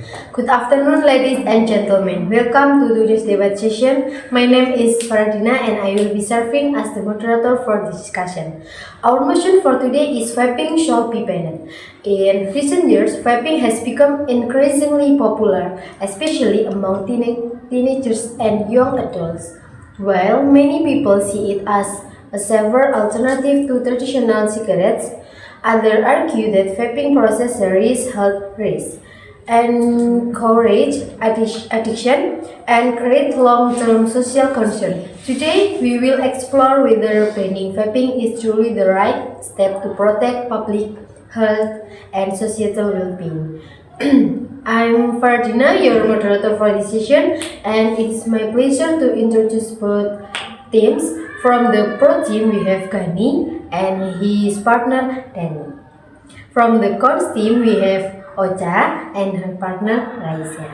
Good afternoon, ladies and gentlemen. Welcome to today's debate session. My name is Faradina and I will be serving as the moderator for this discussion. Our motion for today is vaping should be banned. In recent years, vaping has become increasingly popular, especially among teenagers and young adults. While many people see it as a safer alternative to traditional cigarettes, others argue that vaping poses serious health risks, encourage addiction, and create long-term social concern. Today, we will explore whether banning vaping is truly the right step to protect public health and societal well-being. I'm Ferdinand, your moderator for this session, and it's my pleasure to introduce both teams. From the pro team, we have Gani and his partner Danny. From the cons team, we have Ocha and her partner Raisa.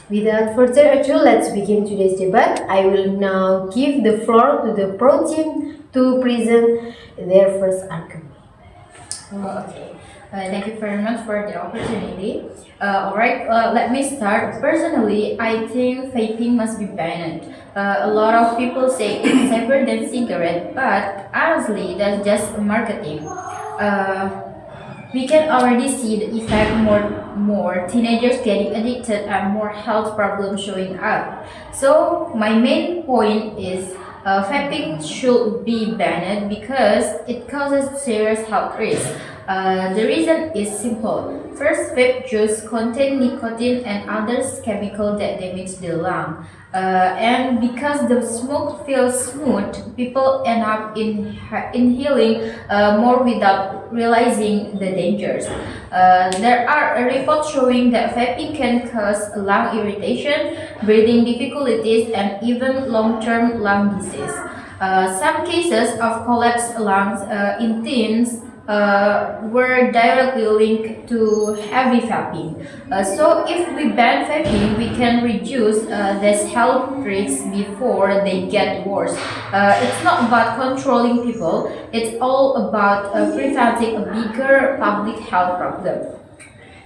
Without further ado, let's begin today's debate. I will now give the floor to the pro team to present their first argument. Okay. Thank you very much for the opportunity. Alright, let me start. Personally, I think vaping must be banned. A lot of people say it's safer than cigarette, but honestly, that's just marketing. We can already see the effect more teenagers getting addicted and more health problems showing up. So my main point is vaping should be banned because it causes serious health risks. The reason is simple. First, vape juice contain nicotine and other chemicals that damage the lung. And because the smoke feels smooth, people end up inhaling more without realizing the dangers. There are reports showing that vaping can cause lung irritation, breathing difficulties, and even long-term lung disease. Some cases of collapsed lungs in teens were directly linked to heavy vaping. So if we ban vaping, we can reduce these health risks before they get worse. It's not about controlling people, it's all about preventing a bigger public health problem.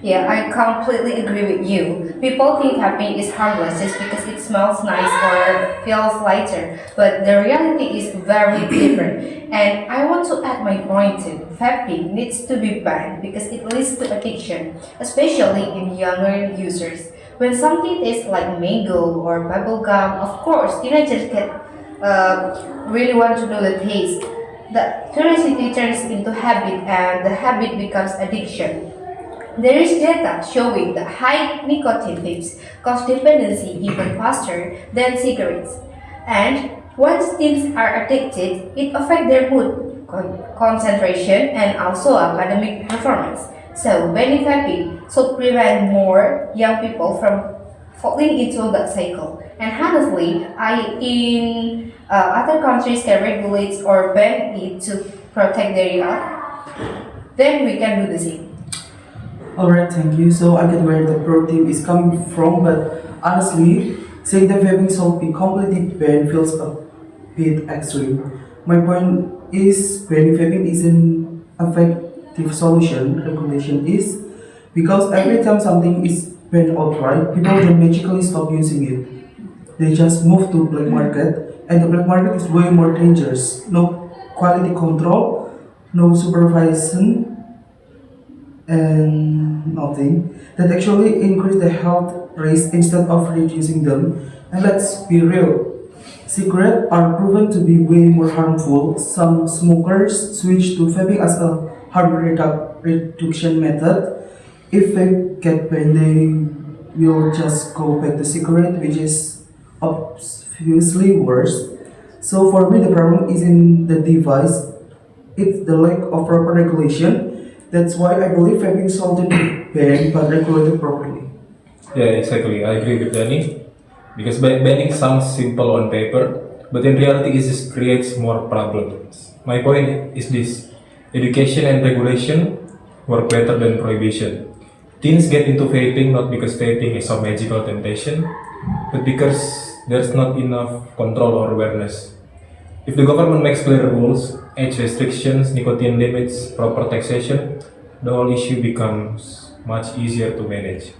Yeah, I completely agree with you. People think vaping is harmless just because it smells nice or feels lighter, but the reality is very different. And I want to add my point too. Vaping needs to be banned because it leads to addiction, especially in younger users. When something tastes like mango or bubble gum, of course, teenagers get really want to know the taste. The curiosity turns into habit, and the habit becomes addiction. There is data showing that high nicotine vapes cause dependency even faster than cigarettes. And once teens are addicted, it affects their mood, concentration, and also academic performance. So, banning vaping should prevent more young people from falling into that cycle. And honestly, in other countries can regulate or ban it to protect their health, then we can do the same. Alright, thank you. So I get where the pro team is coming from, but honestly, saying that vaping should be completely banned feels a bit extreme. My point is banning vaping is an effective solution. Regulation is because every time something is banned outright, people don't magically stop using it. They just move to black market, and the black market is way more dangerous. No quality control, no supervision, and nothing that actually increase the health risk instead of reducing them. And let's be real, cigarettes are proven to be way more harmful. Some smokers switch to vaping as a harm reduction method. If they get banned, they will just go back to cigarette, which is obviously worse. So for me, the problem isn't the device, it's the lack of proper regulation. That's why I believe vaping should be banned but regulated properly. Yeah, exactly. I agree with Danny. Because banning sounds simple on paper, but in reality it just creates more problems. My point is this: education and regulation work better than prohibition. Teens get into vaping not because vaping is some magical temptation, but because there's not enough control or awareness. If the government makes clear rules, age restrictions, nicotine limits, proper taxation, the whole issue becomes much easier to manage.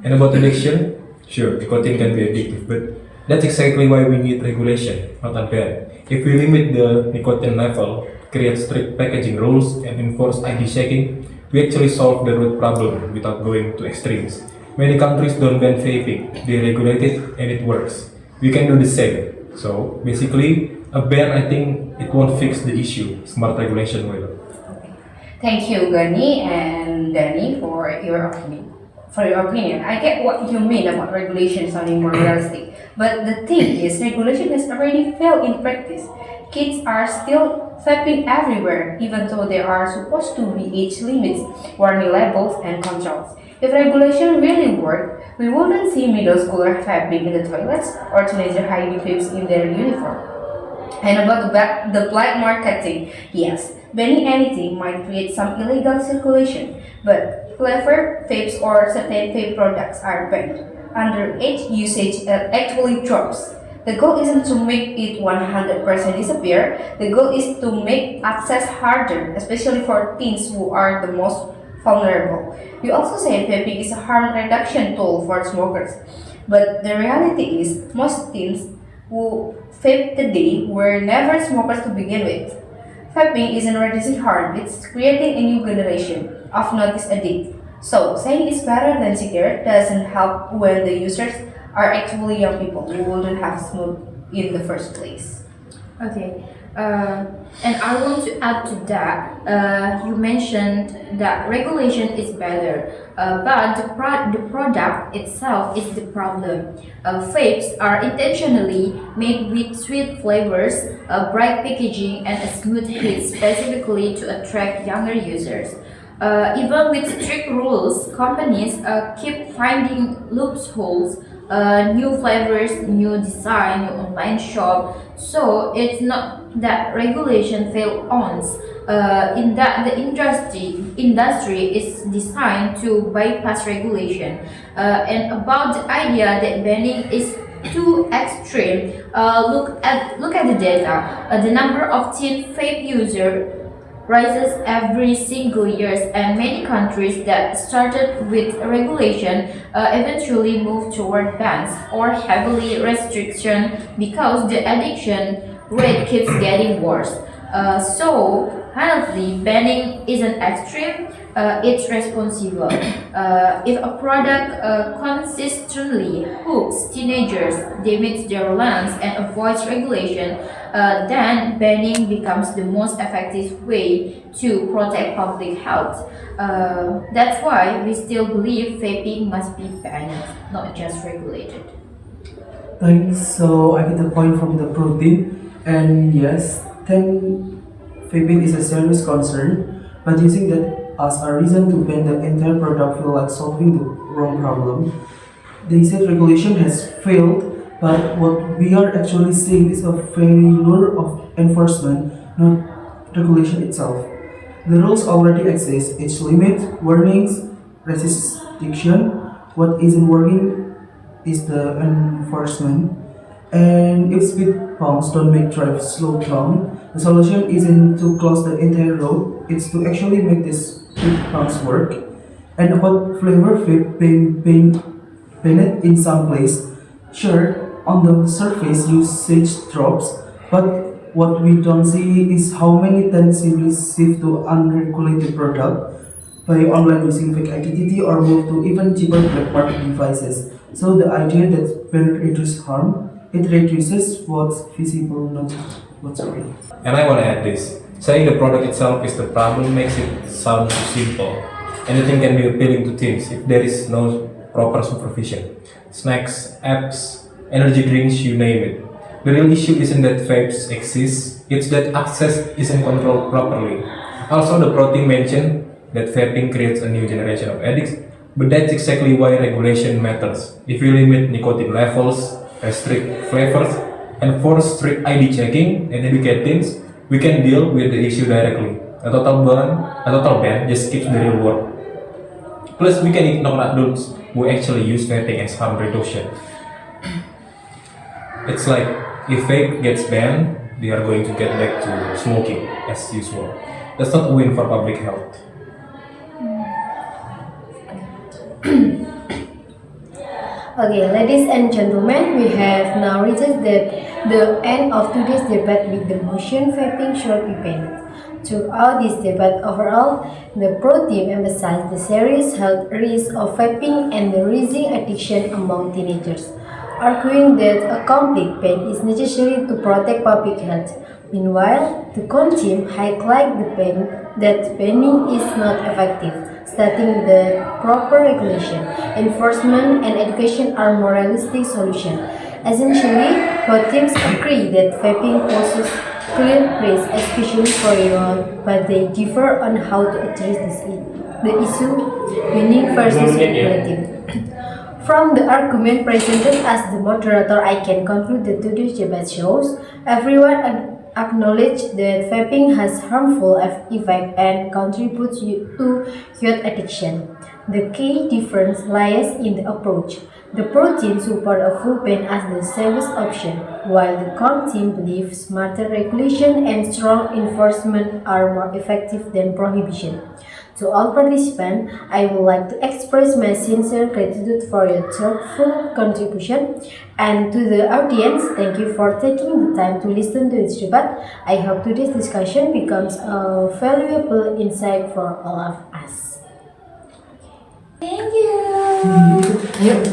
And about addiction, sure, nicotine can be addictive, but that's exactly why we need regulation, not a ban. If we limit the nicotine level, create strict packaging rules, and enforce ID checking, we actually solve the root problem without going to extremes. Many countries don't ban vaping, they regulate it and it works. We can do the same. So basically, a ban, I think it won't fix the issue. Smart regulation will. Thank you, Gani and Danny, for your opinion. I get what you mean about regulation sounding more realistic, but the thing is, regulation has already failed in practice. Kids are still vaping everywhere, even though there are supposed to be age limits, warning labels, and controls. If regulation really worked, we wouldn't see middle schoolers vaping in the toilets or teenagers hiding vapes in their uniform. And about the black marketing, yes, banning anything might create some illegal circulation, but flavored vapes or certain vape products are banned. Underage usage actually drops. The goal isn't to make it 100% disappear, the goal is to make access harder, especially for teens who are the most vulnerable. We also say vaping is a harm reduction tool for smokers, but the reality is most teens who vape today were never smokers to begin with. Vaping isn't reducing harm, it's creating a new generation of notice addicts. So, saying it's better than cigarette doesn't help when the users are actually young people who wouldn't have smoked in the first place. Okay, and I want to add to that. You mentioned that regulation is better, but the product itself is the problem. Vapes are intentionally made with sweet flavors, bright packaging, and a smooth hit specifically to attract younger users. Even with strict rules, companies keep finding loopholes, new flavors, new design, new online shop. So it's not that regulation fails on. In that the industry is designed to bypass regulation. And about the idea that banning is too extreme, look at the data. The number of teen vape users rises every single years, and many countries that started with regulation eventually move toward bans or heavily restriction because the addiction rate keeps getting worse. So honestly, banning isn't extreme, it's responsible. If a product consistently hooks teenagers, damages their lungs, and avoids regulation, then banning becomes the most effective way to protect public health. That's why we still believe vaping must be banned, not just regulated. Thanks. So I get the point from the protein, and yes, then vaping is a serious concern, but using that as a reason to ban the entire product feel like solving the wrong problem. They said regulation has failed, but what we are actually seeing is a failure of enforcement, not regulation itself. The rules already exist: age limit, warnings, restriction. What isn't working is the enforcement. And if speed bumps don't make drive slow down, the solution isn't to close the entire road, it's to actually make these speed bumps work. And about flavor vape being banned in some place, sure, on the surface usage drops, but what we don't see is how many times simply shift to unregulated product by online using fake identity or move to even cheaper black market devices. So the idea that when reduce harm, it reduces what's visible, not what's real. And I want to add this. Saying the product itself is the problem makes it sound simple. Anything can be appealing to teens if there is no proper supervision. Snacks, apps, energy drinks, you name it. The real issue isn't that vapes exist, it's that access isn't controlled properly. Also, the protein mentioned that vaping creates a new generation of addicts, but that's exactly why regulation matters. If we limit nicotine levels, restrict flavors, and force strict ID checking and educate teens, we can deal with the issue directly. A total ban just skips the real work. Plus, we can ignore adults who actually use vaping as harm reduction. It's like if vape gets banned, they are going to get back to smoking as usual. That's not a win for public health. Okay, ladies and gentlemen, we have now reached the end of today's debate with the motion vaping should be banned. Throughout this debate overall, the pro team emphasized the serious health risks of vaping and the rising addiction among teenagers, arguing that a complete ban is necessary to protect public health. Meanwhile, the con team highlighted that banning is not effective, stating that proper regulation, enforcement, and education are more realistic solutions. Essentially, both teams agree that vaping poses clear risks, especially for young, but they differ on how to address the issue, winning versus regulating. From the argument presented as the moderator, I can conclude that today's debate shows everyone acknowledge that vaping has harmful effects and contributes to youth addiction. The key difference lies in the approach. The pro team support a full ban as the safest option, while the con team believes smarter regulation and strong enforcement are more effective than prohibition. To all participants, I would like to express my sincere gratitude for your thoughtful contribution. And to the audience, thank you for taking the time to listen to this debate. I hope today's discussion becomes a valuable insight for all of us. Thank you. Yuk,